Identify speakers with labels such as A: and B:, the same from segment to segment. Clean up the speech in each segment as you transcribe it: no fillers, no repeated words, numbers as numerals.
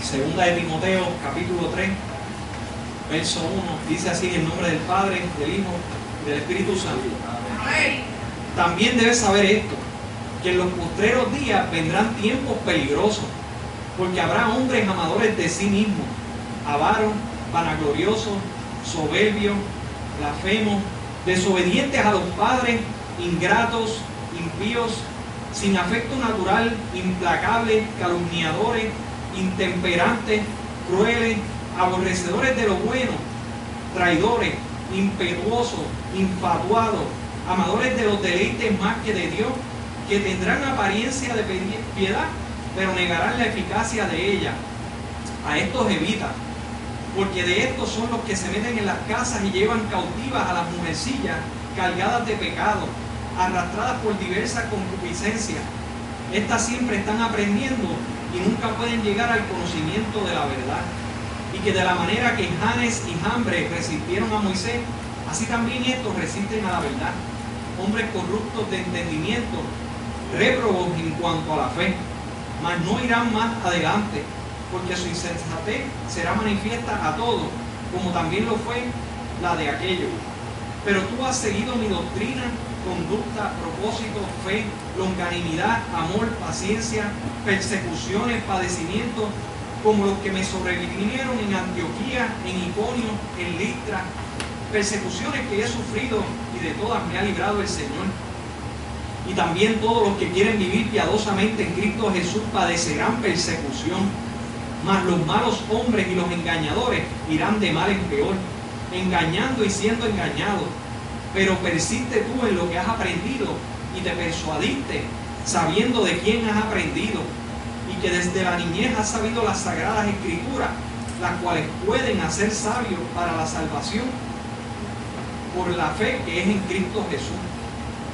A: Segunda de Timoteo, capítulo 3, verso 1, dice así: en el nombre del Padre, del Hijo y del Espíritu Santo. También debes saber esto, que en los postreros días vendrán tiempos peligrosos, porque habrá hombres amadores de sí mismos, avaros, vanagloriosos, soberbios, blasfemos, desobedientes a los padres, ingratos, impíos, sin afecto natural, implacables, calumniadores, intemperantes, crueles, aborrecedores de lo bueno, traidores, impetuosos, infatuados, amadores de los deleites más que de Dios, que tendrán apariencia de piedad, pero negarán la eficacia de ella. A estos evita, porque de estos son los que se meten en las casas y llevan cautivas a las mujercillas cargadas de pecado, arrastradas por diversas concupiscencias. Estas siempre están aprendiendo y nunca pueden llegar al conocimiento de la verdad. Y que de la manera que Janes y Jambres resistieron a Moisés, así también estos resisten a la verdad. Hombres corruptos de entendimiento, réprobos en cuanto a la fe, mas no irán más adelante, porque su insensatez será manifiesta a todos, como también lo fue la de aquellos. Pero tú has seguido mi doctrina, conducta, propósito, fe, longanimidad, amor, paciencia, persecuciones, padecimientos, como los que me sobrevinieron en Antioquía, en Iconio, en Listra, persecuciones que he sufrido y de todas me ha librado el Señor. Y también todos los que quieren vivir piadosamente en Cristo Jesús padecerán persecución. Mas los malos hombres y los engañadores irán de mal en peor, engañando y siendo engañados. Pero persiste tú en lo que has aprendido y te persuadiste, sabiendo de quién has aprendido, y que desde la niñez has sabido las sagradas escrituras, las cuales pueden hacer sabios para la salvación por la fe que es en Cristo Jesús.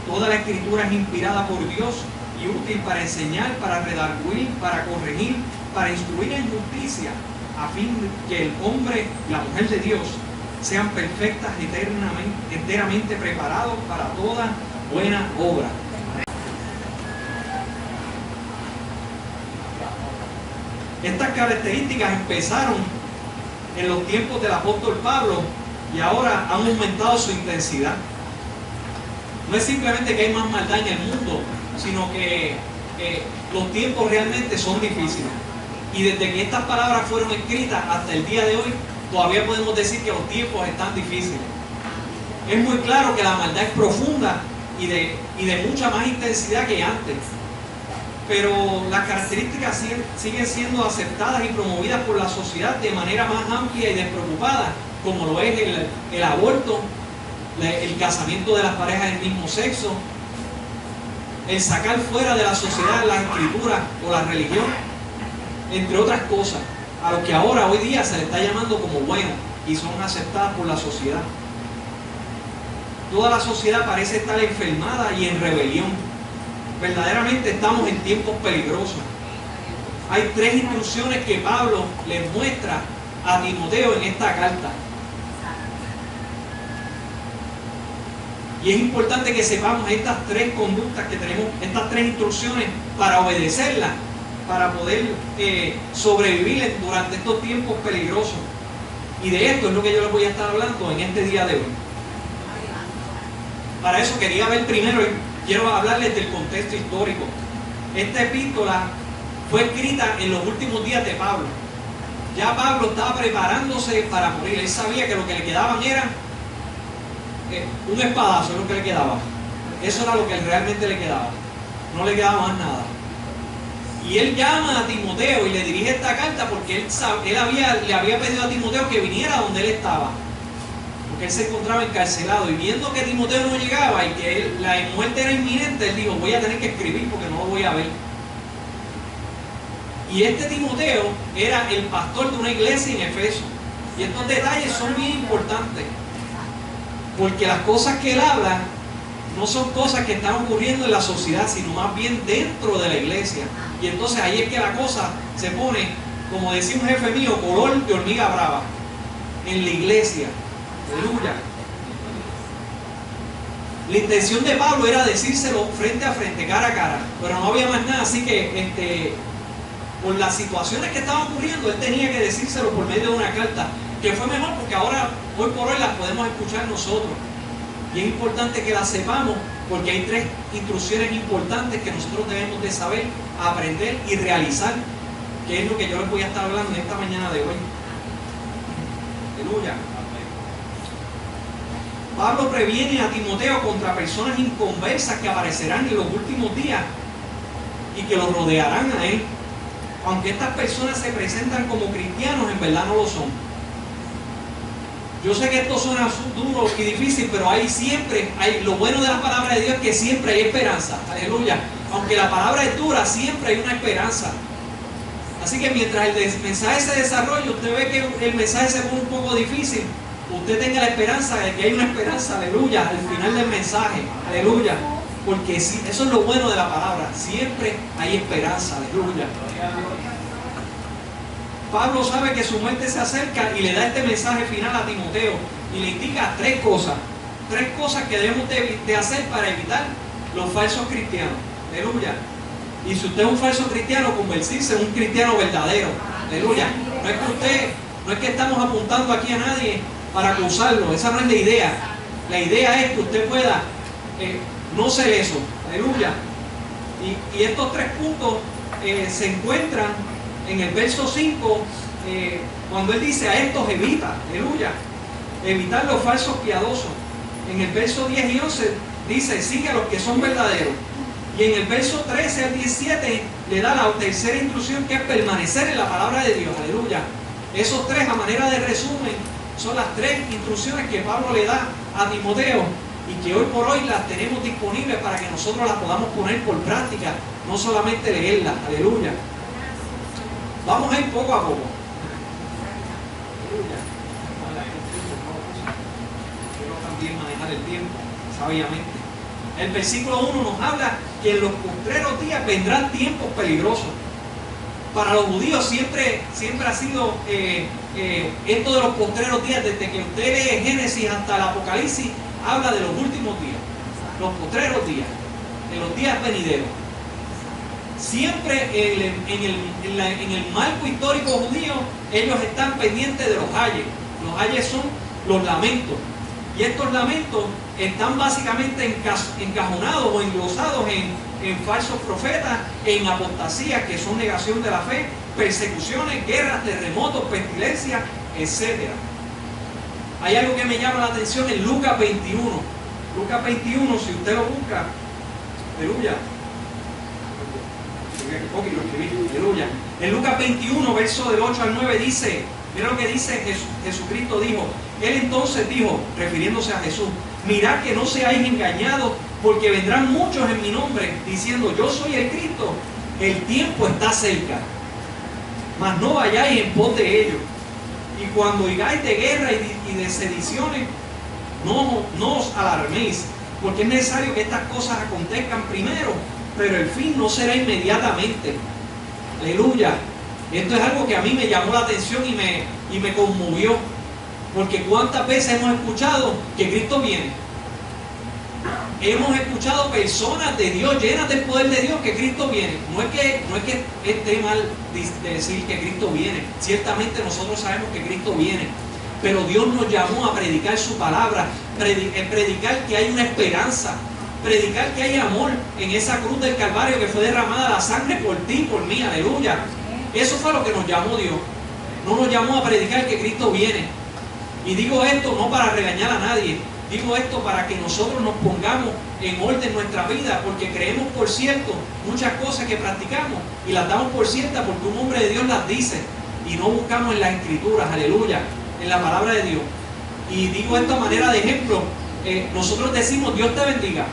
A: Toda la escritura es inspirada por Dios y útil para enseñar, para redarguir, para corregir, para instruir en justicia, a fin de que el hombre y la mujer de Dios sean perfectas, enteramente preparados para toda buena obra. Estas características empezaron en los tiempos del apóstol Pablo y ahora han aumentado su intensidad. No es simplemente que hay más maldad en el mundo, sino que los tiempos realmente son difíciles. Y desde que estas palabras fueron escritas hasta el día de hoy, todavía podemos decir que los tiempos están difíciles. Es muy claro que la maldad es profunda y de mucha más intensidad que antes. Pero las características siguen siendo aceptadas y promovidas por la sociedad de manera más amplia y despreocupada, como lo es el aborto, el casamiento de las parejas del mismo sexo, el sacar fuera de la sociedad la escritura o la religión, entre otras cosas, a lo que ahora, hoy día, se le está llamando como bueno y son aceptadas por la sociedad. Toda la sociedad parece estar enfermada y en rebelión. Verdaderamente estamos en tiempos peligrosos. Hay 3 instrucciones que Pablo le muestra a Timoteo en esta carta. Y es importante que sepamos estas 3 conductas que tenemos, estas 3 instrucciones, para obedecerlas, para poder sobrevivir durante estos tiempos peligrosos. Y de esto es lo que yo les voy a estar hablando en este día de hoy. Para eso quería ver primero, quiero hablarles del contexto histórico. Esta epístola fue escrita en los últimos días de Pablo. Ya Pablo estaba preparándose para morir. Él sabía que lo que le quedaban era un espadazo, es lo que le quedaba. Eso era lo que realmente le quedaba. No le quedaba más nada. Y él llama a Timoteo y le dirige esta carta porque le había pedido a Timoteo que viniera donde él estaba, porque él se encontraba encarcelado, y viendo que Timoteo no llegaba y que la muerte era inminente, él dijo: voy a tener que escribir porque no lo voy a ver. Y este Timoteo era el pastor de una iglesia en Efeso, y estos detalles son bien importantes, porque las cosas que él habla no son cosas que están ocurriendo en la sociedad, sino más bien dentro de la iglesia. Y entonces ahí es que la cosa se pone, como decía un jefe mío, color de hormiga brava en la iglesia. Aleluya. La intención de Pablo era decírselo frente a frente, cara a cara, pero no había más nada, así que por las situaciones que estaban ocurriendo, él tenía que decírselo por medio de una carta, que fue mejor porque ahora, hoy por hoy, las podemos escuchar nosotros. Y es importante que las sepamos, porque hay 3 instrucciones importantes que nosotros debemos de saber, aprender y realizar, que es lo que yo les voy a estar hablando en esta mañana de hoy. Aleluya. Pablo previene a Timoteo contra personas inconversas que aparecerán en los últimos días y que lo rodearán a él. Aunque estas personas se presentan como cristianos, en verdad no lo son. Yo sé que esto suena duro y difícil, pero lo bueno de la palabra de Dios es que siempre hay esperanza. Aleluya. Aunque la palabra es dura, siempre hay una esperanza. Así que mientras el mensaje se desarrolla, usted ve que el mensaje se pone un poco difícil, usted tenga la esperanza de que hay una esperanza, aleluya, al final del mensaje, aleluya. Porque eso es lo bueno de la palabra, siempre hay esperanza, aleluya. Pablo sabe que su muerte se acerca y le da este mensaje final a Timoteo y le indica 3 cosas que debemos de hacer para evitar los falsos cristianos, aleluya. Y si usted es un falso cristiano, convertirse en un cristiano verdadero, aleluya. No es que estamos apuntando aquí a nadie para acusarlo, esa no es la idea. La idea es que usted pueda no ser eso, aleluya. Y estos 3 puntos se encuentran en el verso 5, cuando él dice a estos evita, aleluya, evitar los falsos piadosos. En el verso 10 y 11 dice sigue a los que son verdaderos. Y en el verso 13 al 17 le da la tercera instrucción, que es permanecer en la palabra de Dios, aleluya. Esos 3, a manera de resumen, son las 3 instrucciones que Pablo le da a Timoteo y que hoy por hoy las tenemos disponibles para que nosotros las podamos poner por práctica, no solamente leerlas, aleluya. Vamos a ir poco a poco. Aleluya. Quiero también manejar el tiempo sabiamente. El versículo 1 nos habla que en los postreros días vendrán tiempos peligrosos. Para los judíos siempre ha sido esto de los postreros días, desde que usted lee Génesis hasta el Apocalipsis, habla de los últimos días, los postreros días, de los días venideros. Siempre en el marco histórico judío, ellos están pendientes de los ayes. Los ayes son los lamentos. Y estos lamentos están básicamente encajonados o englosados en falsos profetas, en apostasías, que son negación de la fe, persecuciones, guerras, terremotos, pestilencias, etc. Hay algo que me llama la atención en Lucas 21. Lucas 21, si usted lo busca, aleluya. Ok, lo escribí, aleluya. En Lucas 21, verso del 8 al 9 dice, mira lo que dice Jesucristo dijo. Él entonces dijo, refiriéndose a Jesús, mirad que no seáis engañados, porque vendrán muchos en mi nombre, diciendo, yo soy el Cristo, el tiempo está cerca. Mas no vayáis en pos de ellos. Y cuando oigáis de guerra y de sediciones, no os alarméis, porque es necesario que estas cosas acontezcan primero, pero el fin no será inmediatamente. Aleluya. Esto es algo que a mí me llamó la atención y me conmovió. Porque cuántas veces hemos escuchado que Cristo viene. Hemos escuchado personas de Dios llenas del poder de Dios que Cristo viene. No es que esté mal decir que Cristo viene. Ciertamente nosotros sabemos que Cristo viene. Pero Dios nos llamó a predicar su palabra, predicar que hay una esperanza, predicar que hay amor en esa cruz del Calvario que fue derramada la sangre por ti y por mí, aleluya. Eso fue lo que nos llamó Dios. No nos llamó a predicar que Cristo viene. Y digo esto no para regañar a nadie, digo esto para que nosotros nos pongamos en orden nuestra vida, porque creemos por cierto muchas cosas que practicamos y las damos por ciertas porque un hombre de Dios las dice y no buscamos en las escrituras, aleluya, en la palabra de Dios. Y digo esto a manera de ejemplo, nosotros decimos Dios te bendiga,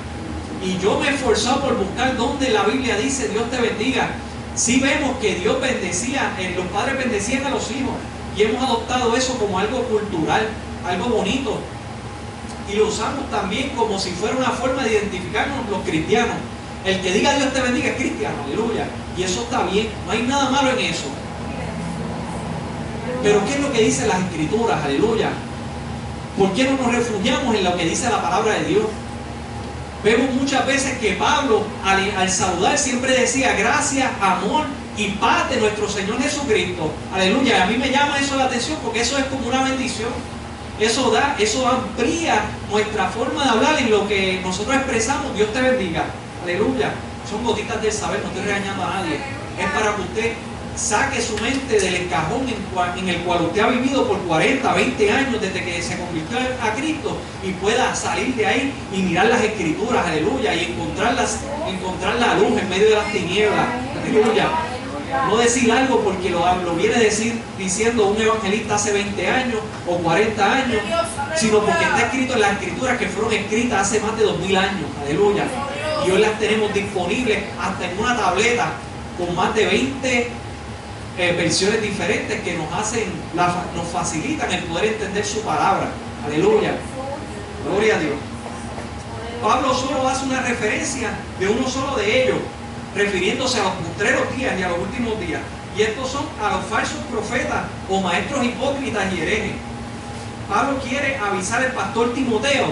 A: y yo me he esforzado por buscar donde la Biblia dice Dios te bendiga. Sí vemos que Dios bendecía, los padres bendecían a los hijos, y hemos adoptado eso como algo cultural, algo bonito, y lo usamos también como si fuera una forma de identificarnos los cristianos. El que diga Dios te bendiga es cristiano, aleluya, y eso está bien, no hay nada malo en eso. Pero ¿qué es lo que dicen las escrituras? Aleluya. ¿Por qué no nos refugiamos en lo que dice la palabra de Dios? Vemos muchas veces que Pablo al saludar siempre decía gracias, amor y paz de nuestro Señor Jesucristo. Aleluya. A mí me llama eso la atención porque eso es como una bendición. Eso amplía nuestra forma de hablar y lo que nosotros expresamos. Dios te bendiga. Aleluya. Son gotitas del saber, no estoy regañando a nadie. Es para que usted saque su mente del encajón en el cual usted ha vivido por 40, 20 años desde que se convirtió a Cristo y pueda salir de ahí y mirar las Escrituras, aleluya, y encontrar la luz en medio de las tinieblas, aleluya. No decir algo porque lo viene diciendo un evangelista hace 20 años o 40 años, sino porque está escrito en las Escrituras que fueron escritas hace más de 2000 años, aleluya. Y hoy las tenemos disponibles hasta en una tableta con más de 20 versiones diferentes que nos facilitan el poder entender su palabra. Aleluya. Gloria a Dios. Pablo solo hace una referencia de uno solo de ellos, refiriéndose a los postreros días y a los últimos días. Y estos son a los falsos profetas o maestros hipócritas y herejes. Pablo quiere avisar al pastor Timoteo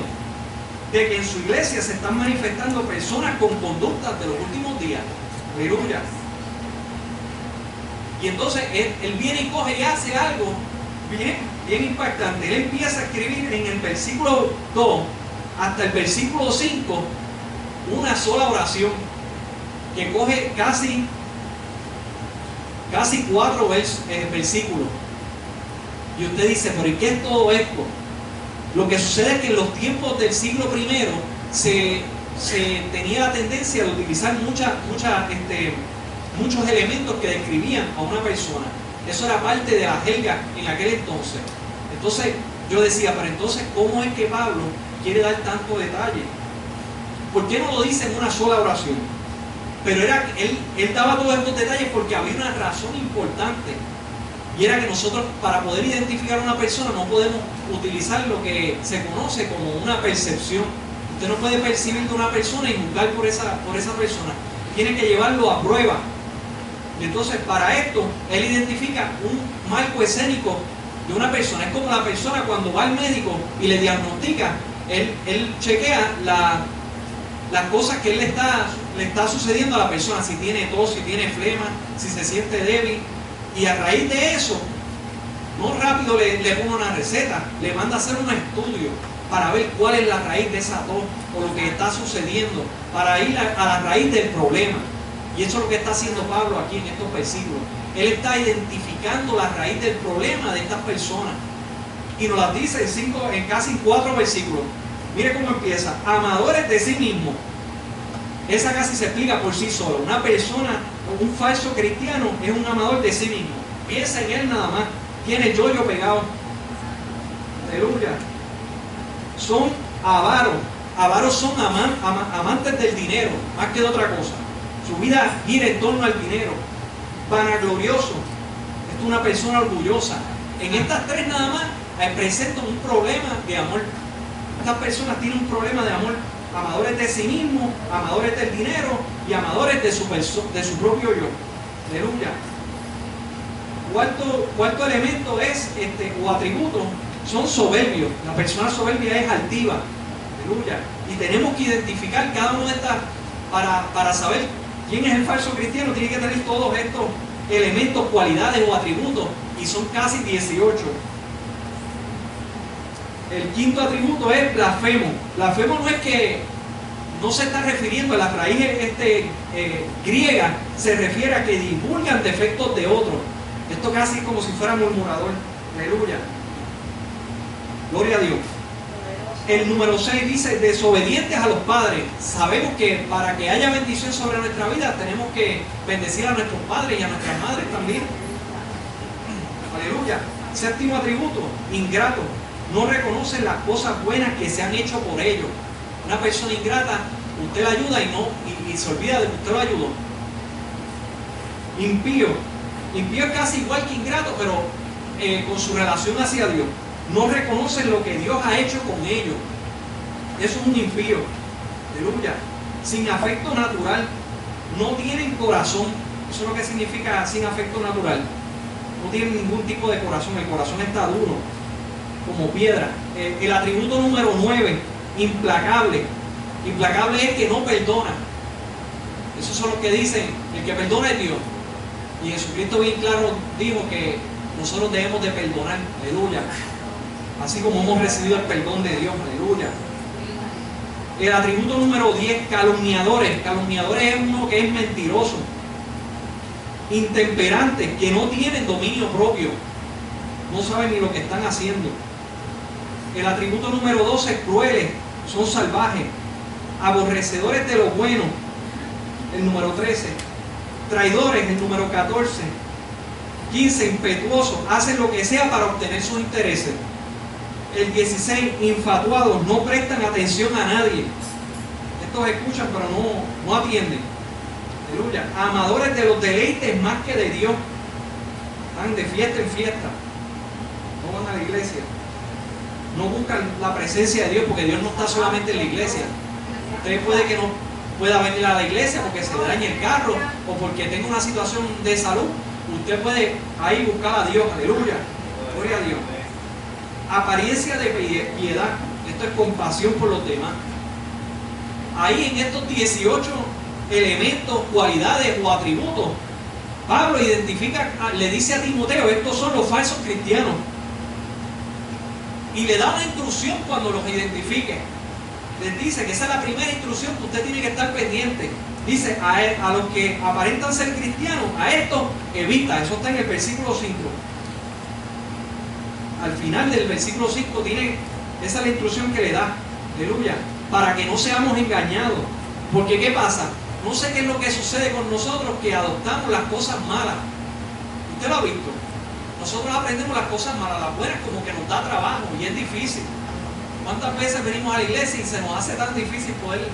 A: de que en su iglesia se están manifestando personas con conductas de los últimos días. Aleluya. Y entonces él viene y coge y hace algo bien impactante. Él empieza a escribir en el versículo 2 hasta el versículo 5 una sola oración que coge casi 4 versículos. Y usted dice, pero ¿y qué es todo esto? Lo que sucede es que en los tiempos del siglo I se tenía la tendencia de utilizar muchos elementos que describían a una persona. Eso era parte de la jerga en aquel entonces. Entonces yo decía, pero entonces ¿cómo es que Pablo quiere dar tanto detalle? ¿Por qué no lo dice en una sola oración? Pero él daba todos estos detalles porque había una razón importante, y era que nosotros, para poder identificar a una persona, no podemos utilizar lo que se conoce como una percepción. Usted no puede percibir de una persona y juzgar por esa persona. Tiene que llevarlo a prueba. Y entonces, para esto, él identifica un marco escénico de una persona. Es como la persona cuando va al médico y le diagnostica, él chequea las cosas que le está sucediendo a la persona, si tiene tos, si tiene flema, si se siente débil, y a raíz de eso, no rápido le pone una receta, le manda a hacer un estudio para ver cuál es la raíz de esa tos o lo que está sucediendo, para ir a la raíz del problema. Y eso es lo que está haciendo Pablo aquí en estos versículos. Él está identificando la raíz del problema de estas personas y nos las dice en casi 4 versículos. Mire cómo empieza: amadores de sí mismos. Esa casi se explica por sí sola. Una persona, un falso cristiano, es un amador de sí mismo. Piensa en él nada más. Tiene el yo pegado. Aleluya. Son avaros. Avaros son amantes del dinero, más que de otra cosa. Su vida gira en torno al dinero. Vanaglorioso. Es una persona orgullosa. En estas 3 nada más presentan un problema de amor. Estas personas tienen un problema de amor. Amadores de sí mismos, amadores del dinero y amadores de su propio yo. Aleluya. Cuarto elemento es o atributo, son soberbios. La persona soberbia es altiva. Aleluya. Y tenemos que identificar cada una de estas para saber quién es el falso cristiano. Tiene que tener todos estos elementos, cualidades o atributos, y son casi 18. El quinto atributo es blasfemo. Blasfemo no es que no se está refiriendo a la raíz griega, se refiere a que divulgan defectos de otros. Esto casi es como si fuera murmurador. Aleluya. Gloria a Dios. El número 6 dice desobedientes a los padres. Sabemos que para que haya bendición sobre nuestra vida tenemos que bendecir a nuestros padres y a nuestras madres también. Aleluya. Séptimo atributo, ingrato. No reconocen las cosas buenas que se han hecho por ellos. Una persona ingrata, usted la ayuda y se olvida de que usted lo ayudó. Impío. Impío es casi igual que ingrato, pero con su relación hacia Dios. No reconocen lo que Dios ha hecho con ellos. Eso es un impío. Aleluya. Sin afecto natural. No tienen corazón. Eso es lo que significa sin afecto natural. No tienen ningún tipo de corazón. El corazón está duro, como piedra. El atributo número 9, implacable. Implacable es que no perdona. Eso es lo que dicen, el que perdona es Dios. Y Jesucristo bien claro dijo que nosotros debemos de perdonar, aleluya. Así como hemos recibido el perdón de Dios, aleluya. El atributo número 10, calumniadores. Calumniadores es uno que es mentiroso, intemperantes, que no tienen dominio propio, no saben ni lo que están haciendo. El atributo número 12, crueles, son salvajes, aborrecedores de lo bueno, el número 13, traidores, el número 14, 15, impetuosos, hacen lo que sea para obtener sus intereses. El 16, infatuados, no prestan atención a nadie. Estos escuchan pero no atienden. Aleluya. Amadores de los deleites más que de Dios. Están de fiesta en fiesta. No van a la iglesia. No buscan la presencia de Dios, porque Dios no está solamente en la iglesia. Usted puede que no pueda venir a la iglesia porque se dañe el carro o porque tenga una situación de salud. Usted puede ahí buscar a Dios. Aleluya. Gloria a Dios. Apariencia de piedad. Esto es compasión por los demás. Ahí en estos 18 elementos, cualidades o atributos, Pablo identifica, le dice a Timoteo, estos son los falsos cristianos, y le da una instrucción cuando los identifique. Les dice que esa es la primera instrucción que usted tiene que estar pendiente. Dice a los que aparentan ser cristianos, a estos evita. Eso está en el versículo 5. Al final del versículo 5 esa es la instrucción que le da, aleluya, para que no seamos engañados. Porque ¿qué pasa? No sé qué es lo que sucede con nosotros, que adoptamos las cosas malas. Usted lo ha visto. Nosotros aprendemos las cosas malas, las buenas como que nos da trabajo y es difícil. ¿Cuántas veces venimos a la iglesia y se nos hace tan difícil poder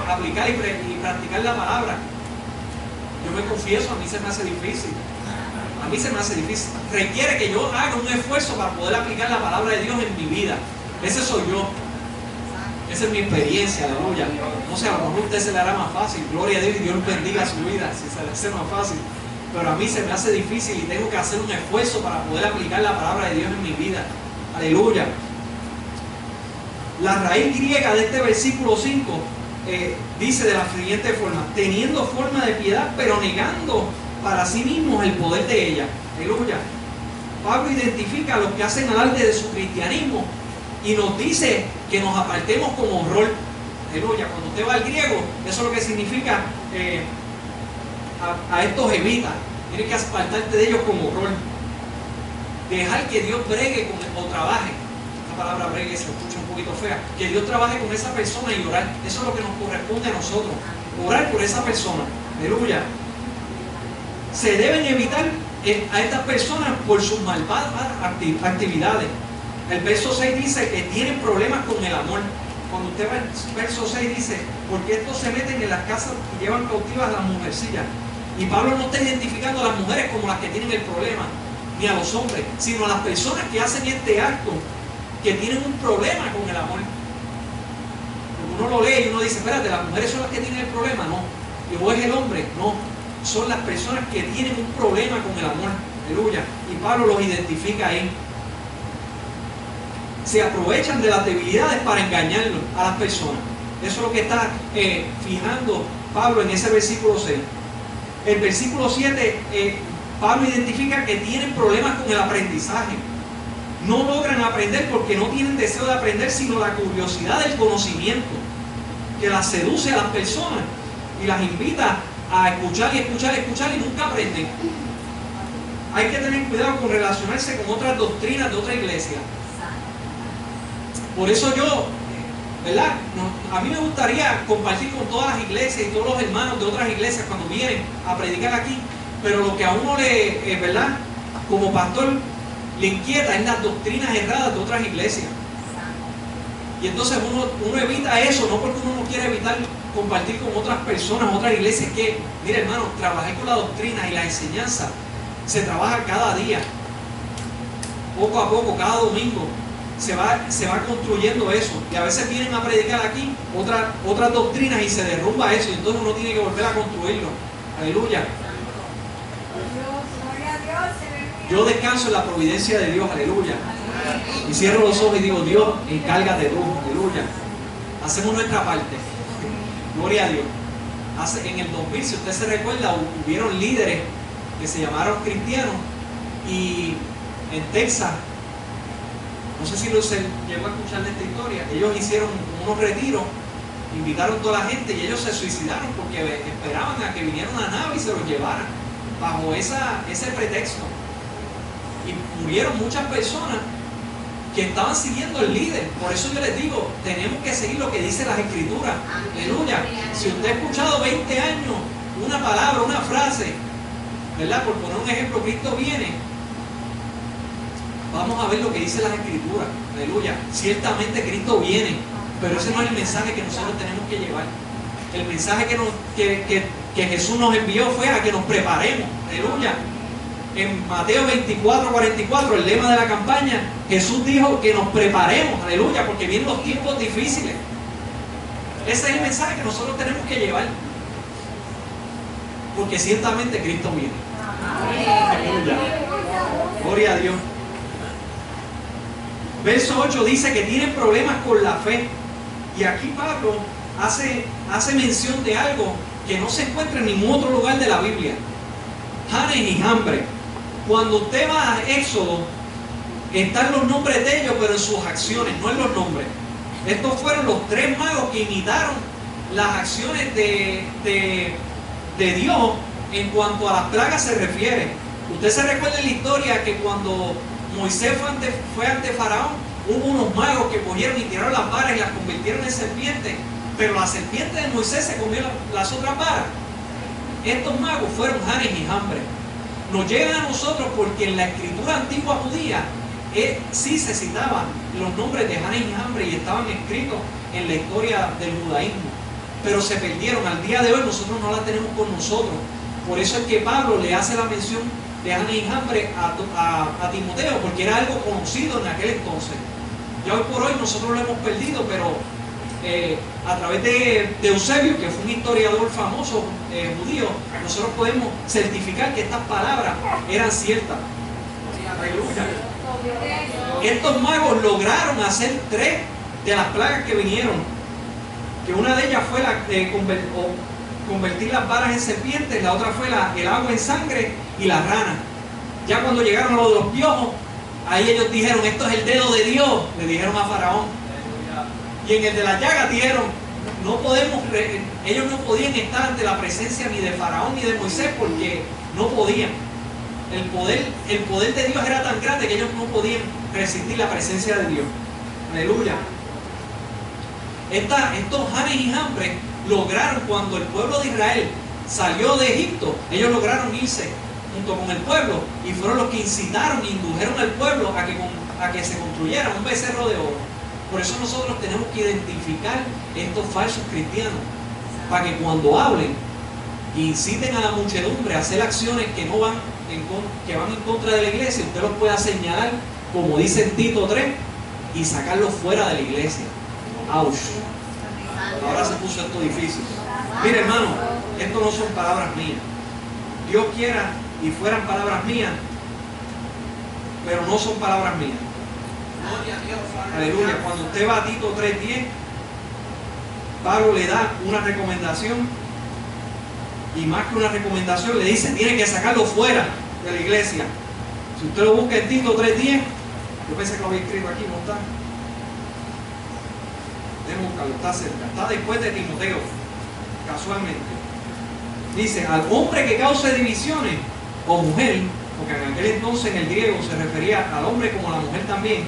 A: aplicar y practicar la palabra? Yo me confieso, a mí se me hace difícil. A mí se me hace difícil. Requiere que yo haga un esfuerzo para poder aplicar la palabra de Dios en mi vida. Ese soy yo. Esa es mi experiencia, aleluya. No sé, a lo mejor a usted se le hará más fácil. Gloria a Dios y Dios bendiga su vida si se le hace más fácil. Pero a mí se me hace difícil y tengo que hacer un esfuerzo para poder aplicar la palabra de Dios en mi vida. Aleluya. La raíz griega de este versículo 5 dice de la siguiente forma: teniendo forma de piedad, pero negando para sí mismos el poder de ella. Aleluya. Pablo identifica a los que hacen alarde de su cristianismo y nos dice que nos apartemos como rol. Aleluya. Cuando usted va al griego, eso es lo que significa a estos evita. Tienes que apartarte de ellos como rol. Dejar que Dios bregue o trabaje. Esta palabra bregue se escucha un poquito fea. Que Dios trabaje con esa persona y orar. Eso es lo que nos corresponde a nosotros. Orar por esa persona. Aleluya. Se deben evitar a estas personas por sus malvadas actividades. El verso 6 dice que tienen problemas con el amor. Cuando usted va el verso 6 dice, porque estos se meten en las casas y llevan cautivas a las mujercillas. Y Pablo no está identificando a las mujeres como las que tienen el problema, ni a los hombres, sino a las personas que hacen este acto, que tienen un problema con el amor. Cuando uno lo lee y uno dice, espérate, las mujeres son las que tienen el problema. No. ¿O es el hombre? No. Son las personas que tienen un problema con el amor. Aleluya. Y Pablo los identifica ahí. Se aprovechan de las debilidades para engañarlos a las personas. Eso es lo que está fijando Pablo en ese versículo 6. El versículo 7, Pablo identifica que tienen problemas con el aprendizaje. No logran aprender porque no tienen deseo de aprender, sino la curiosidad del conocimiento, que las seduce a las personas y las invita a escuchar y escuchar y escuchar y nunca aprenden. Hay que tener cuidado con relacionarse con otras doctrinas de otra iglesia. Por eso yo, ¿verdad? A mí me gustaría compartir con todas las iglesias y todos los hermanos de otras iglesias cuando vienen a predicar aquí, pero lo que a uno le, ¿verdad? Como pastor le inquieta es las doctrinas erradas de otras iglesias. Y entonces uno evita eso, no porque uno no quiere evitar compartir con otras personas, otras iglesias, que, mire hermano, trabajar con la doctrina y la enseñanza se trabaja cada día, poco a poco, cada domingo. Se va construyendo eso, y a veces vienen a predicar aquí otras doctrinas y se derrumba eso, y entonces uno tiene que volver a construirlo. Aleluya. Yo descanso en la providencia de Dios, aleluya. Y cierro los ojos y digo, Dios, encárgate tú, aleluya. Hacemos nuestra parte. Gloria a Dios. en el 2000, si usted se recuerda, hubieron líderes que se llamaron cristianos, y en Texas, no sé si se llegó a escuchar de esta historia, ellos hicieron unos retiros, invitaron a toda la gente y ellos se suicidaron porque esperaban a que viniera una nave y se los llevaran bajo ese pretexto. Y murieron muchas personas que estaban siguiendo el líder. Por eso yo les digo, tenemos que seguir lo que dice las Escrituras. Aleluya. Si usted ha escuchado 20 años una palabra, una frase, ¿verdad? Por poner un ejemplo, Cristo viene. Vamos a ver lo que dice las Escrituras. Aleluya. Ciertamente Cristo viene, pero ese no es el mensaje que nosotros tenemos que llevar. El mensaje que Jesús nos envió fue a que nos preparemos. Aleluya. En Mateo 24:44, el lema de la campaña, Jesús dijo que nos preparemos. Aleluya, porque vienen los tiempos difíciles. Ese es el mensaje que nosotros tenemos que llevar. Porque ciertamente Cristo viene. Aleluya. Gloria a Dios. Verso 8 dice que tienen problemas con la fe. Y aquí Pablo hace mención de algo que no se encuentra en ningún otro lugar de la Biblia. Janes y Jambres. Cuando usted va a Éxodo, están los nombres de ellos, pero en sus acciones, no en los nombres. Estos fueron los 3 magos que imitaron las acciones de Dios en cuanto a las plagas se refiere. Usted se recuerda en la historia que cuando Moisés fue ante Faraón, hubo unos magos que cogieron y tiraron las varas y las convirtieron en serpientes, pero la serpiente de Moisés se comió las otras varas. Estos magos fueron Janes y Jambres. Nos llegan a nosotros porque en la escritura antigua judía sí se citaban los nombres de Janes y Jambres y estaban escritos en la historia del judaísmo, pero se perdieron. Al día de hoy nosotros no la tenemos con nosotros. Por eso es que Pablo le hace la mención de Janes y Jambres a Timoteo, porque era algo conocido en aquel entonces. Ya hoy por hoy nosotros lo hemos perdido, pero a través de Eusebio, que fue un historiador famoso judío, nosotros podemos certificar que estas palabras eran ciertas. Aleluya. Estos magos lograron hacer 3 de las plagas que vinieron, que una de ellas fue la de convertir las varas en serpientes, la otra fue el agua en sangre y las ranas. Ya cuando llegaron a lo de los piojos, ahí ellos dijeron, esto es el dedo de Dios, le dijeron a Faraón. Y en el de las llagas dijeron, ellos no podían estar ante la presencia ni de Faraón ni de Moisés porque no podían. El poder de Dios era tan grande que ellos no podían resistir la presencia de Dios. Aleluya. Estos Janes y Jambres lograron, cuando el pueblo de Israel salió de Egipto, ellos lograron irse junto con el pueblo y fueron los que incitaron e indujeron al pueblo a que se construyera un becerro de oro. Por eso nosotros tenemos que identificar estos falsos cristianos, para que cuando hablen inciten a la muchedumbre a hacer acciones que van en contra de la iglesia, usted los pueda señalar, como dice en Tito 3, y sacarlos fuera de la iglesia. ¡Auch! Ahora se puso esto difícil. Mire, hermano, esto no son palabras mías. Dios quiera y fueran palabras mías, pero no son palabras mías. Aleluya. Cuando usted va a Tito 3:10, Pablo le da una recomendación, y más que una recomendación, le dice, tiene que sacarlo fuera de la iglesia. Si usted lo busca en Tito 3:10, yo pensé que lo había escrito aquí, no está. Deben buscarlo, está cerca, está después de Timoteo, casualmente. Dice, al hombre que cause divisiones, o mujer, porque en aquel entonces en el griego se refería al hombre como a la mujer también,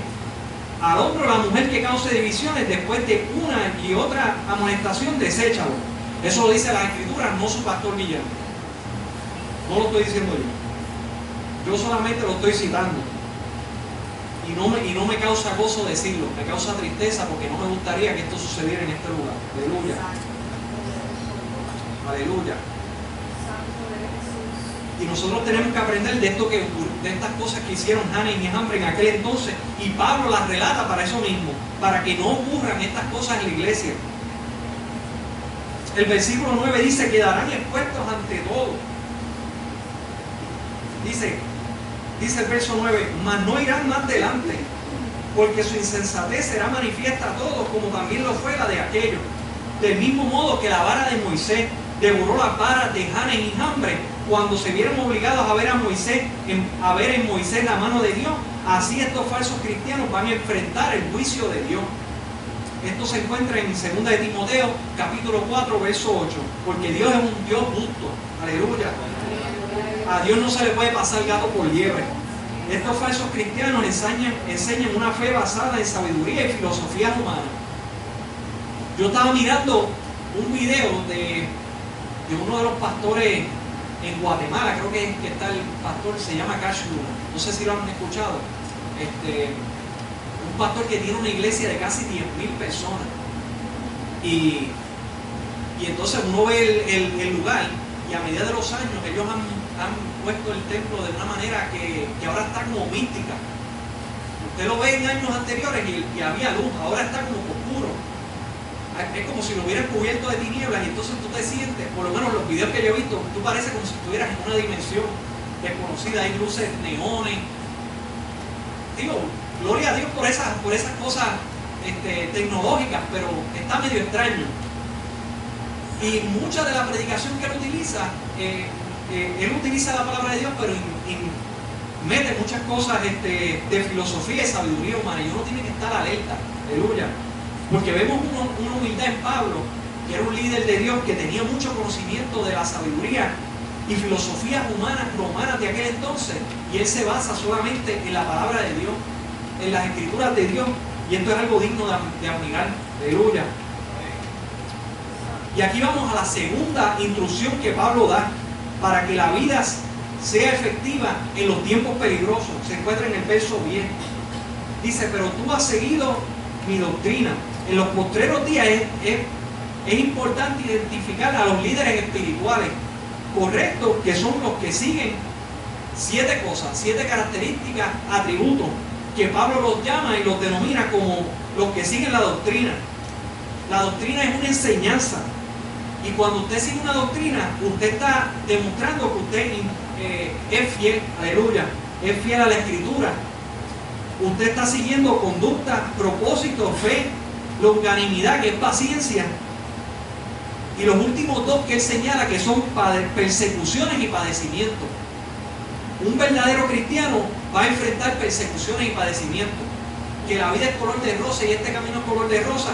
A: al hombre o la mujer que cause divisiones, después de una y otra amonestación, deséchalo. Eso lo dice la Escritura, no su pastor Guillermo. No lo estoy diciendo yo. Yo solamente lo estoy citando. Y no me causa gozo decirlo, me causa tristeza, porque no me gustaría que esto sucediera en este lugar. Aleluya. Aleluya. Y nosotros tenemos que aprender de estas cosas que hicieron Janes y Jambres en aquel entonces, y Pablo las relata para eso mismo, para que no ocurran estas cosas en la iglesia. El versículo 9 dice, quedarán expuestos ante todo. Dice el verso 9, mas no irán más delante, porque su insensatez será manifiesta a todos, como también lo fue la de aquellos. Del mismo modo que la vara de Moisés, devoró las varas de Janes y Jambres, cuando se vieron obligados a ver en Moisés la mano de Dios. Así estos falsos cristianos van a enfrentar el juicio de Dios. Esto se encuentra en 2 de Timoteo, capítulo 4, verso 8. Porque Dios es un Dios justo. Aleluya. A Dios no se le puede pasar gato por liebre. Estos falsos cristianos enseñan una fe basada en sabiduría y filosofía humana. Yo estaba mirando un video de uno de los pastores en Guatemala, creo que está el pastor, se llama Cash Luna, no sé si lo han escuchado. Un pastor que tiene una iglesia de casi 10,000 personas. Y entonces uno ve el lugar, y a medida de los años ellos han puesto el templo de una manera que ahora está como mística. Usted lo ve en años anteriores y había luz, ahora está como oscuro. Es como si lo hubieran cubierto de tinieblas, y entonces tú te sientes, por lo menos los videos que yo he visto, tú pareces como si estuvieras en una dimensión desconocida. Hay luces neones. Digo, gloria a Dios por esas cosas tecnológicas, pero está medio extraño. Y mucha de la predicación que él utiliza la palabra de Dios, pero mete muchas cosas de filosofía y sabiduría humana, y uno tiene que estar alerta. Aleluya. Porque vemos una humildad en Pablo, que era un líder de Dios, que tenía mucho conocimiento de la sabiduría y filosofías romanas de aquel entonces, y él se basa solamente en la palabra de Dios, en las escrituras de Dios, y esto es algo digno de admirar. Aleluya. Y aquí vamos a la segunda instrucción que Pablo da para que la vida sea efectiva en los tiempos peligrosos. Se encuentra en el verso 10. Dice: pero tú has seguido mi doctrina. En los postreros días es importante identificar a los líderes espirituales correctos, que son los que siguen 7 cosas, 7 características, atributos, que Pablo los llama y los denomina como los que siguen la doctrina. La doctrina es una enseñanza, y cuando usted sigue una doctrina, usted está demostrando que usted es fiel. Aleluya, es fiel a la Escritura. Usted está siguiendo conducta, propósito, fe, longanimidad, que es paciencia, y los últimos 2 que él señala, que son persecuciones y padecimientos. Un verdadero cristiano va a enfrentar persecuciones y padecimientos. Que la vida es color de rosa y este camino es color de rosa,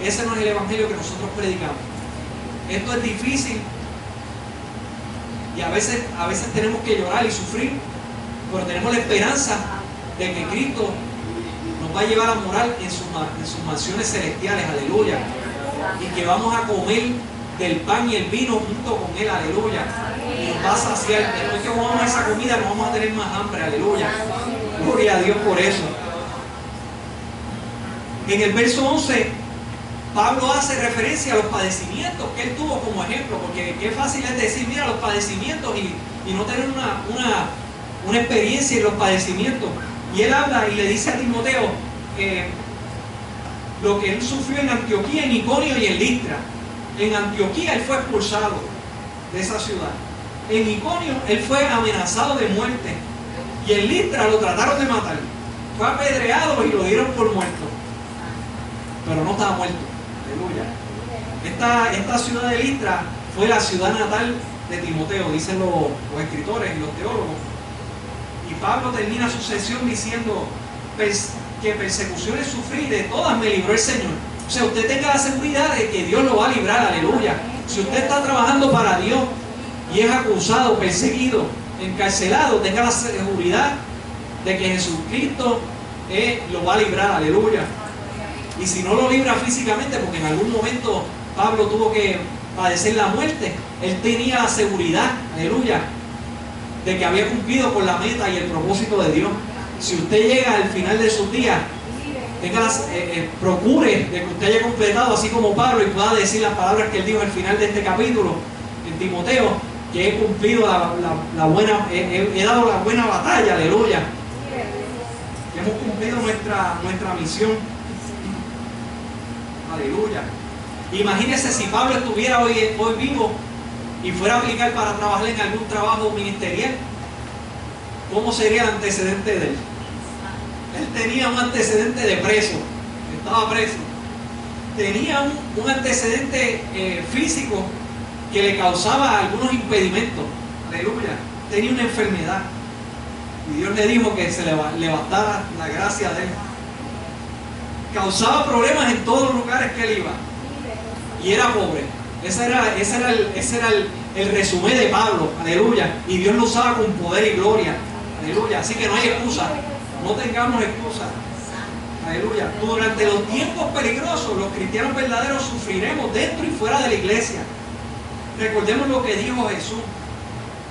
A: ese no es el evangelio que nosotros predicamos. Esto es difícil, y a veces tenemos que llorar y sufrir, pero tenemos la esperanza de que Cristo nos va a llevar a morar en sus mansiones celestiales. Aleluya. Y que vamos a comer del pan y el vino junto con Él. Aleluya. Y nos va a saciar. Después que comamos esa comida, no vamos a tener más hambre. Aleluya. Gloria a Dios por eso. En el verso 11, Pablo hace referencia a los padecimientos que él tuvo como ejemplo, porque qué fácil es decir, mira, los padecimientos, y no tener una experiencia en los padecimientos. Y él habla y le dice a Timoteo lo que él sufrió en Antioquía, en Iconio y en Listra. En Antioquía él fue expulsado de esa ciudad. En Iconio él fue amenazado de muerte. Y en Listra lo trataron de matar. Fue apedreado y lo dieron por muerto. Pero no estaba muerto. Aleluya. Esta ciudad de Listra fue la ciudad natal de Timoteo, dicen los escritores y los teólogos. Y Pablo termina su sesión diciendo que persecuciones sufrí, de todas me libró el Señor. O sea, usted tenga la seguridad de que Dios lo va a librar. Aleluya. Si usted está trabajando para Dios y es acusado, perseguido, encarcelado, tenga la seguridad de que Jesucristo lo va a librar. Aleluya. Y si no lo libra físicamente, porque en algún momento Pablo tuvo que padecer la muerte, él tenía la seguridad, aleluya, de que había cumplido con la meta y el propósito de Dios. Si usted llega al final de sus días, procure de que usted haya completado así como Pablo, y pueda decir las palabras que él dijo al final de este capítulo en Timoteo, que he cumplido he dado la buena batalla. Aleluya. Que hemos cumplido nuestra misión. Aleluya. Imagínese si Pablo estuviera hoy vivo y fuera a aplicar para trabajar en algún trabajo ministerial, ¿cómo sería el antecedente de él? Él tenía un antecedente de preso, estaba preso. Tenía un antecedente físico, que le causaba algunos impedimentos. Aleluya. Tenía una enfermedad. Y Dios le dijo que se le bastara la gracia de él. Causaba problemas en todos los lugares que él iba. Y era pobre. Ese era el resumen de Pablo. Aleluya. Y Dios lo usaba con poder y gloria. Aleluya. Así que no hay excusa. No tengamos excusa. Aleluya. Durante los tiempos peligrosos, los cristianos verdaderos sufriremos dentro y fuera de la iglesia. Recordemos lo que dijo Jesús.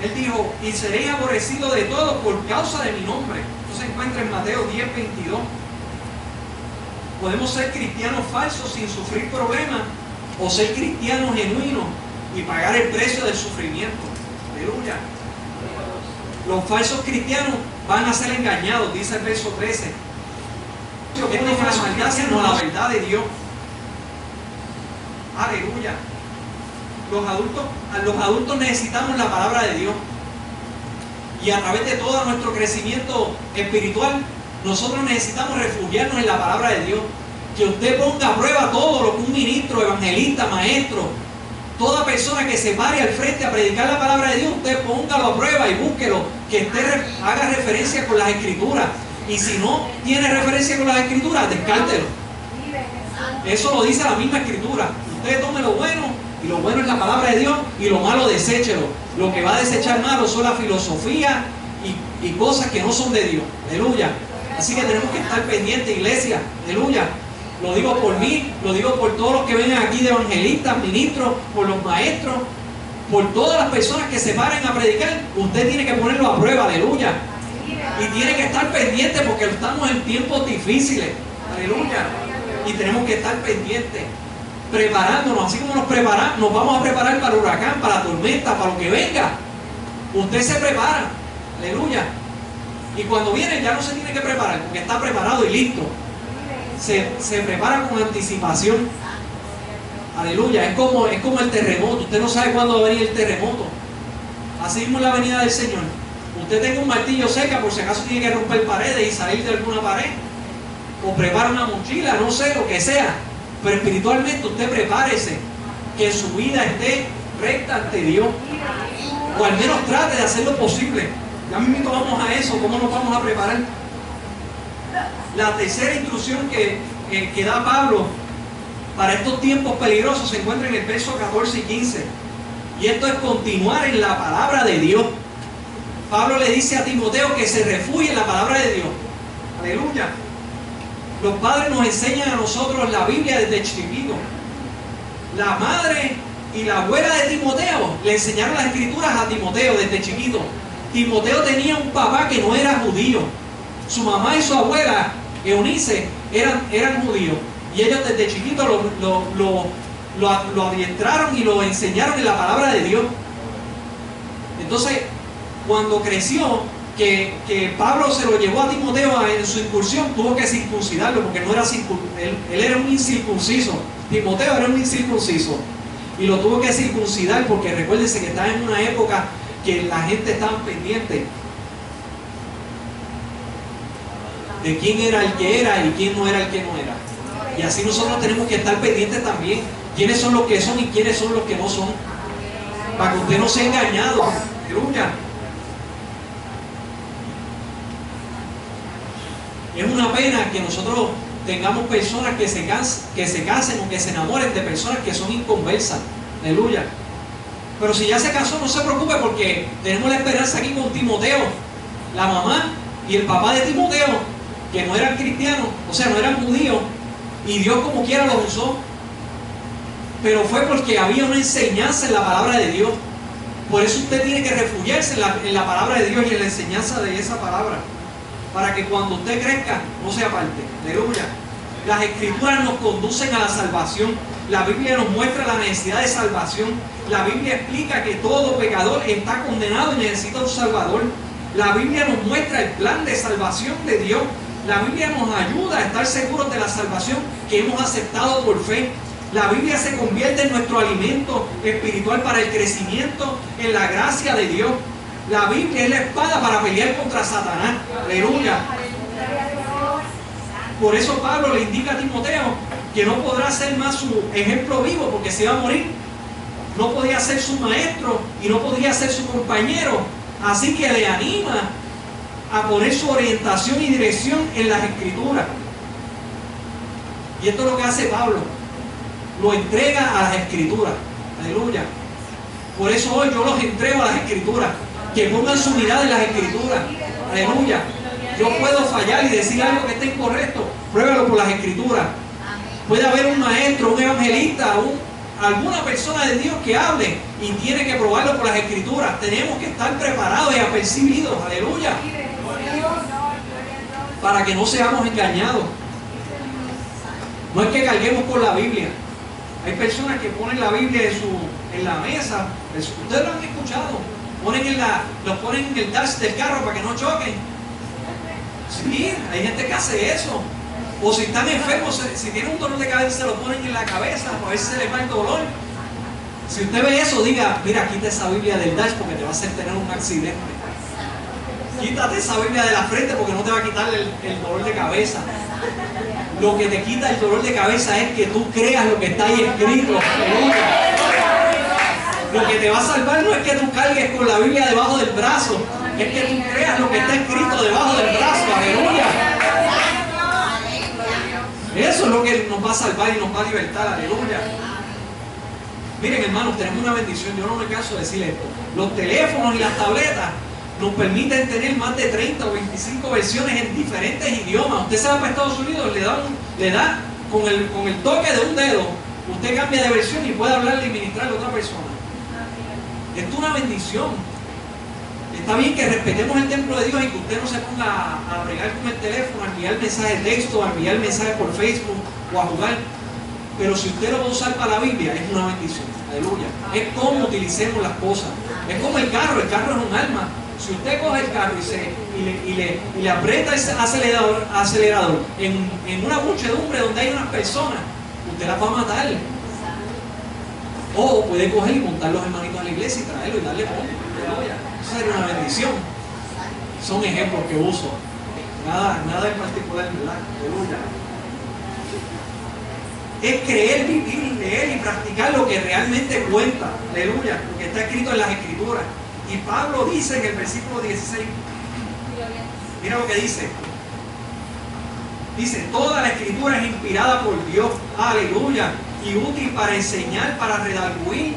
A: Él dijo, y seréis aborrecidos de todos por causa de mi nombre. Esto se encuentra en Mateo 10:22. Podemos ser cristianos falsos sin sufrir problemas, o ser cristianos genuinos y pagar el precio del sufrimiento. Aleluya. Los falsos cristianos van a ser engañados, dice el verso 13. Esto es la maldad, sino la verdad de Dios. Aleluya. Los adultos necesitamos la palabra de Dios. Y a través de todo nuestro crecimiento espiritual, nosotros necesitamos refugiarnos en la palabra de Dios. Que usted ponga a prueba todo lo que un ministro, evangelista, maestro, toda persona que se pare al frente a predicar la palabra de Dios, usted póngalo a prueba y búsquelo, que haga referencia con las Escrituras. Y si no tiene referencia con las Escrituras, descártelo. Eso lo dice la misma Escritura. Usted tome lo bueno, y lo bueno es la palabra de Dios, y lo malo deséchelo. Lo que va a desechar malo son la filosofía y cosas que no son de Dios. Aleluya. Así que tenemos que estar pendientes, iglesia. Aleluya. Lo digo por mí, lo digo por todos los que vengan aquí de evangelistas, ministros, por los maestros, por todas las personas que se paren a predicar. Usted tiene que ponerlo a prueba, aleluya. Y tiene que estar pendiente porque estamos en tiempos difíciles, aleluya. Y tenemos que estar pendientes, preparándonos, así como nos vamos a preparar para el huracán, para la tormenta, para lo que venga. Usted se prepara, aleluya. Y cuando viene ya no se tiene que preparar, porque está preparado y listo. Se prepara con anticipación. Aleluya. Es como el terremoto. Usted no sabe cuándo va a venir el terremoto. Así mismo es la venida del Señor. Usted tenga un martillo cerca por si acaso tiene que romper paredes y salir de alguna pared. O prepara una mochila, no sé, lo que sea. Pero espiritualmente usted prepárese. Que su vida esté recta ante Dios. O al menos trate de hacer lo posible. Ya mismo vamos a eso. ¿Cómo nos vamos a preparar? La tercera instrucción que da Pablo para estos tiempos peligrosos se encuentra en el verso 14 y 15. Y esto es continuar en la palabra de Dios. Pablo le dice a Timoteo que se refugie en la palabra de Dios. Aleluya. Los padres nos enseñan a nosotros la Biblia desde chiquito. La madre y la abuela de Timoteo le enseñaron las escrituras a Timoteo desde chiquito. Timoteo tenía un papá que no era judío. Su mamá y su abuela, Eunice, eran judíos. Y ellos desde chiquitos lo adiestraron y lo enseñaron en la palabra de Dios. Entonces, cuando creció, que Pablo se lo llevó a Timoteo en su incursión, tuvo que circuncidarlo, porque no era él era un incircunciso. Timoteo era un incircunciso. Y lo tuvo que circuncidar, porque recuérdense que estaba en una época que la gente estaba pendiente de quién era el que era y quién no era el que no era. Y así nosotros tenemos que estar pendientes también. Quiénes son los que son y quiénes son los que no son. Para que usted no sea engañado. Aleluya. Es una pena que nosotros tengamos personas que se casen o que se enamoren de personas que son inconversas. Aleluya. Pero si ya se casó, no se preocupe, porque tenemos la esperanza aquí con Timoteo. La mamá y el papá de Timoteo, que no eran cristianos, o sea, no eran judíos, y Dios como quiera los usó. Pero fue porque había una enseñanza en la palabra de Dios. Por eso usted tiene que refugiarse en la palabra de Dios y en la enseñanza de esa palabra, para que cuando usted crezca no se aparte. Aleluya. Las escrituras nos conducen a la salvación. La Biblia nos muestra la necesidad de salvación. La Biblia explica que todo pecador está condenado y necesita un salvador. La Biblia nos muestra el plan de salvación de Dios. La Biblia nos ayuda a estar seguros de la salvación que hemos aceptado por fe. La Biblia se convierte en nuestro alimento espiritual para el crecimiento en la gracia de Dios. La Biblia es la espada para pelear contra Satanás. Aleluya. Por eso Pablo le indica a Timoteo que no podrá ser más su ejemplo vivo, porque se va a morir. no podía ser su maestro y no podría ser su compañero. Así que le anima a poner su orientación y dirección en las Escrituras. Y esto es lo que hace Pablo. Lo entrega a las Escrituras. Aleluya. Por eso hoy yo los entrego a las Escrituras. Que pongan su mirada en las Escrituras. Aleluya. Yo puedo fallar y decir algo que esté incorrecto. Pruébalo por las Escrituras. Puede haber un maestro, un evangelista, alguna persona de Dios que hable y tiene que probarlo por las Escrituras. Tenemos que estar preparados y apercibidos. Aleluya. Para que no seamos engañados. No es que carguemos con la Biblia. Hay personas que ponen la Biblia en la mesa. Ustedes lo han escuchado. Los ponen en el dash del carro para que no choquen. Sí, hay gente que hace eso. O si están enfermos, si tienen un dolor de cabeza, se lo ponen en la cabeza, a ver si se les va el dolor. Si usted ve eso, diga, mira, quita esa Biblia del dash porque te va a hacer tener un accidente. Quítate esa Biblia de la frente porque no te va a quitar el dolor de cabeza. Lo que te quita el dolor de cabeza es que tú creas lo que está ahí escrito. Aleluya. Lo que te va a salvar no es que tú cargues con la Biblia debajo del brazo, es que tú creas lo que está escrito debajo del brazo. Aleluya. Eso es lo que nos va a salvar y nos va a libertar. Aleluya. Miren, hermanos, tenemos una bendición. Yo no me canso de decir esto. Los teléfonos y las tabletas nos permiten tener más de 30 o 25 versiones en diferentes idiomas. Usted se va para Estados Unidos, le da con el toque de un dedo, usted cambia de versión y puede hablarle y ministrarle a otra persona. Esto es una bendición. Está bien que respetemos el templo de Dios y que usted no se ponga a bregar con el teléfono, a enviar mensajes de texto, a enviar mensajes por Facebook o a jugar. Pero si usted lo va a usar para la Biblia, es una bendición. Aleluya. Es como utilicemos las cosas. Es como el carro es un alma. Si usted coge el carro y le aprieta ese acelerador en una muchedumbre donde hay unas personas, usted las va a matar. O puede coger y montar los hermanitos a la iglesia y traerlo y darle ponte. Eso sería una bendición. Son ejemplos que uso. Nada en particular, ¿verdad? Aleluya. Es creer, vivir, leer y practicar lo que realmente cuenta. Aleluya. Lo que está escrito en las Escrituras. Y Pablo dice en el versículo 16. Mira lo que dice. Dice, toda la Escritura es inspirada por Dios. Aleluya. Y útil para enseñar, para redarguir,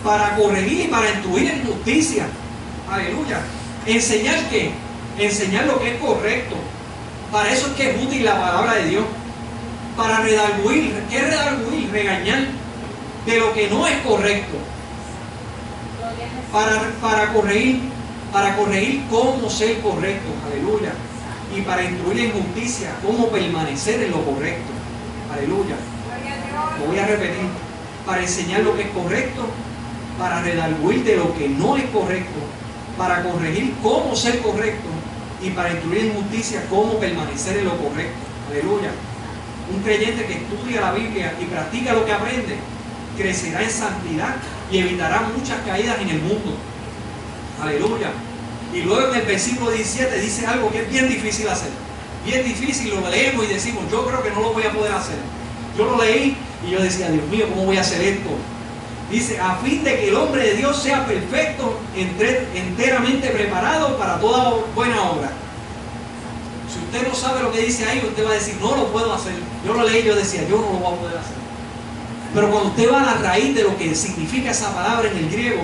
A: para corregir y para instruir en justicia. Aleluya. ¿Enseñar qué? Enseñar lo que es correcto. Para eso es que es útil la palabra de Dios. Para redarguir. ¿Qué es redarguir? Regañar de lo que no es correcto. Para corregir cómo ser correcto. Aleluya. Y para instruir en justicia, cómo permanecer en lo correcto. Aleluya. Lo voy a repetir. Para enseñar lo que es correcto, para redarguir de lo que no es correcto, para corregir cómo ser correcto y para instruir en justicia, cómo permanecer en lo correcto. Aleluya. Un creyente que estudia la Biblia y practica lo que aprende, crecerá en santidad y evitará muchas caídas en el mundo. Aleluya. Y luego en el versículo 17 dice algo que es bien difícil hacer. Bien difícil, lo leemos y decimos, yo creo que no lo voy a poder hacer. Yo lo leí y yo decía, Dios mío, ¿cómo voy a hacer esto? Dice, a fin de que el hombre de Dios sea perfecto, enteramente preparado para toda buena obra. Si usted no sabe lo que dice ahí, usted va a decir, no lo puedo hacer. Yo lo leí y yo decía, yo no lo voy a poder hacer. Pero cuando usted va a la raíz de lo que significa esa palabra en el griego,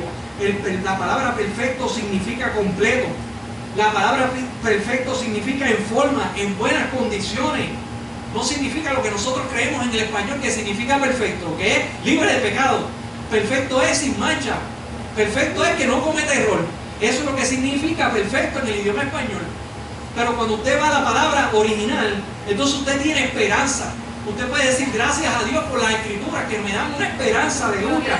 A: la palabra perfecto significa completo. La palabra perfecto significa en forma, en buenas condiciones. No significa lo que nosotros creemos en el español que significa perfecto, que es libre de pecado. Perfecto es sin mancha. Perfecto es que no cometa error. Eso es lo que significa perfecto en el idioma español. Pero cuando usted va a la palabra original, entonces usted tiene esperanza. Usted puede decir gracias a Dios por las Escrituras que me dan una esperanza, aleluya.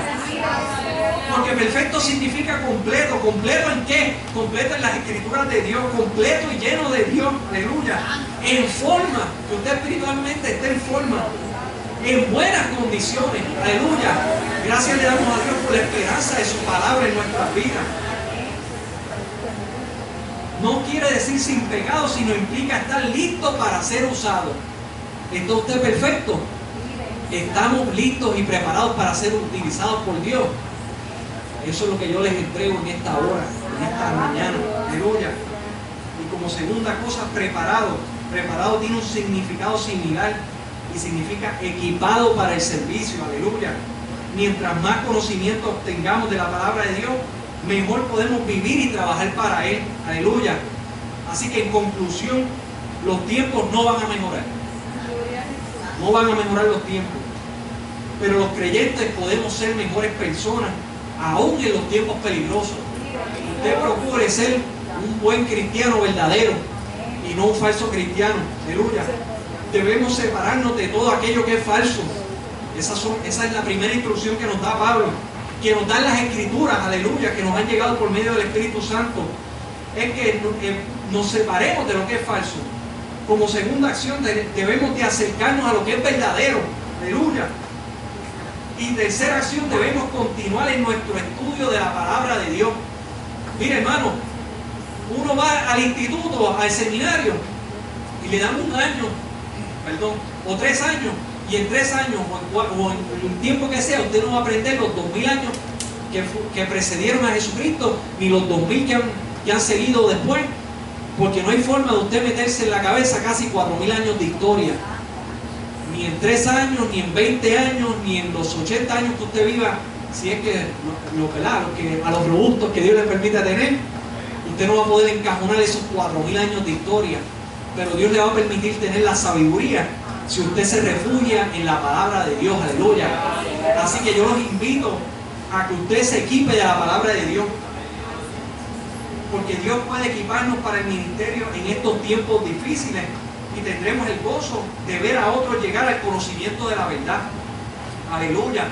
A: Porque perfecto significa completo. ¿Completo en qué? Completo en las Escrituras de Dios, completo y lleno de Dios, aleluya. En forma, que usted espiritualmente esté en forma, en buenas condiciones, aleluya. Gracias le damos a Dios por la esperanza de su palabra en nuestras vidas. No quiere decir sin pecado, sino implica estar listo para ser usado. ¿Está usted perfecto? ¿Estamos listos y preparados para ser utilizados por Dios? Eso es lo que yo les entrego en esta hora, en esta mañana. Aleluya. Y como segunda cosa, preparado. Preparado tiene un significado similar y significa equipado para el servicio. Aleluya. Mientras más conocimiento obtengamos de la palabra de Dios, mejor podemos vivir y trabajar para Él. Aleluya. Así que en conclusión, los tiempos no van a mejorar. No van a mejorar los tiempos. Pero los creyentes podemos ser mejores personas, aún en los tiempos peligrosos. Usted procure ser un buen cristiano verdadero y no un falso cristiano. Aleluya. Debemos separarnos de todo aquello que es falso. Esa es la primera instrucción que nos da Pablo, que nos dan las escrituras, aleluya, que nos han llegado por medio del Espíritu Santo. Es que nos separemos de lo que es falso. Como segunda acción debemos de acercarnos a lo que es verdadero, aleluya. Y tercera acción, debemos continuar en nuestro estudio de la palabra de Dios. Mire, hermano, uno va al instituto, al seminario, y le dan 1 año, o 3 años, y en 3 años, o en el tiempo que sea, usted no va a aprender los 2000 años que precedieron a Jesucristo, ni los 2000 que han seguido después, porque no hay forma de usted meterse en la cabeza casi 4000 años de historia. Ni en 3 años, ni en 20 años, ni en los 80 años que usted viva, si es que a los robustos que Dios le permita tener, usted no va a poder encajonar esos 4000 años de historia. Pero Dios le va a permitir tener la sabiduría si usted se refugia en la palabra de Dios, aleluya. Así que yo los invito a que usted se equipe de la palabra de Dios, porque Dios puede equiparnos para el ministerio en estos tiempos difíciles y tendremos el gozo de ver a otros llegar al conocimiento de la verdad. Aleluya.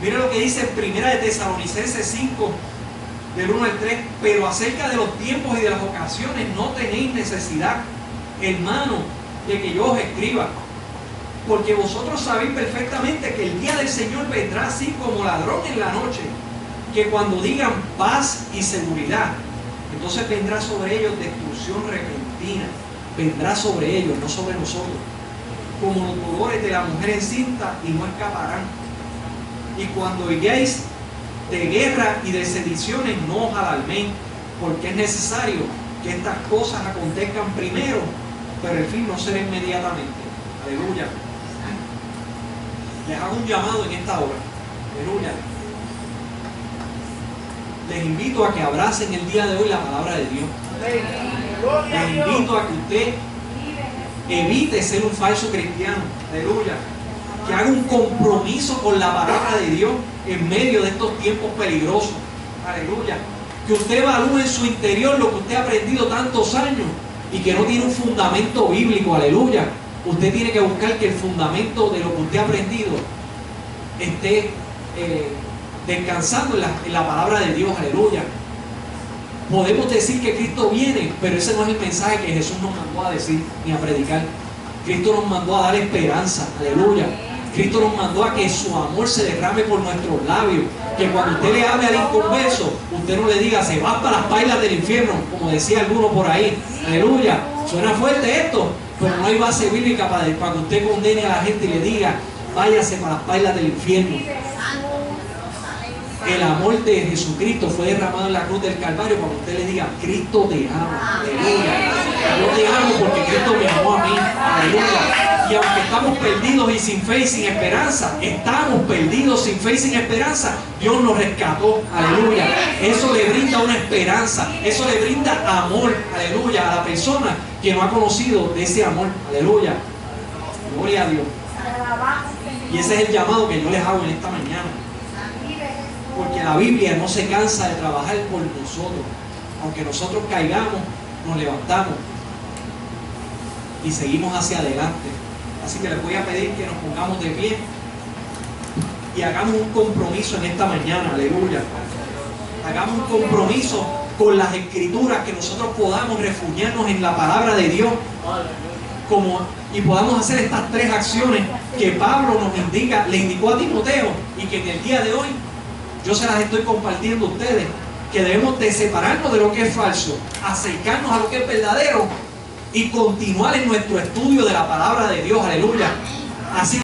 A: Mira lo que dice en 1 de Tesalonicenses 5, del 1 al 3. Pero acerca de los tiempos y de las ocasiones no tenéis necesidad, hermano, de que yo os escriba, porque vosotros sabéis perfectamente que el día del Señor vendrá así como ladrón en la noche, que cuando digan paz y seguridad, entonces vendrá sobre ellos destrucción repentina. Vendrá sobre ellos, no sobre nosotros, como los dolores de la mujer encinta, y no escaparán. Y cuando oigáis de guerra y de sediciones, no os alarméis, porque es necesario que estas cosas acontezcan primero, pero el fin no será inmediatamente. Aleluya. Les hago un llamado en esta hora. Aleluya. Les invito a que abracen el día de hoy la palabra de Dios. Les invito a que usted evite ser un falso cristiano. Aleluya. Que haga un compromiso con la palabra de Dios en medio de estos tiempos peligrosos. Aleluya. Que usted evalúe en su interior lo que usted ha aprendido tantos años y que no tiene un fundamento bíblico. Aleluya. Usted tiene que buscar que el fundamento de lo que usted ha aprendido esté descansando en la palabra de Dios. Aleluya. Podemos decir que Cristo viene, pero ese no es el mensaje que Jesús nos mandó a decir ni a predicar. Cristo nos mandó a dar esperanza. Aleluya. Cristo nos mandó a que su amor se derrame por nuestros labios. Que cuando usted le hable al inconverso, usted no le diga, se va para las pailas del infierno, como decía alguno por ahí. Aleluya. Suena fuerte esto, pero no hay base bíblica para que usted condene a la gente y le diga, váyase para las pailas del infierno. El amor de Jesucristo fue derramado en la cruz del Calvario para que usted le diga, Cristo te ama. Aleluya. Yo te amo porque Cristo me amó a mí. Aleluya. Y aunque estamos perdidos y sin fe y sin esperanza, estamos perdidos sin fe y sin esperanza, Dios nos rescató. Aleluya. Eso le brinda una esperanza. Eso le brinda amor. Aleluya. A la persona que no ha conocido de ese amor. Aleluya. Gloria a Dios. Y ese es el llamado que yo les hago en esta mañana. Porque la Biblia no se cansa de trabajar por nosotros. Aunque nosotros caigamos, nos levantamos y seguimos hacia adelante. Así que les voy a pedir que nos pongamos de pie y hagamos un compromiso en esta mañana. Aleluya. Hagamos un compromiso con las Escrituras, que nosotros podamos refugiarnos en la palabra de Dios y podamos hacer estas 3 acciones que Pablo nos indica, le indicó a Timoteo, y que en el día de hoy yo se las estoy compartiendo a ustedes, que debemos de separarnos de lo que es falso, acercarnos a lo que es verdadero y continuar en nuestro estudio de la palabra de Dios. Aleluya. Así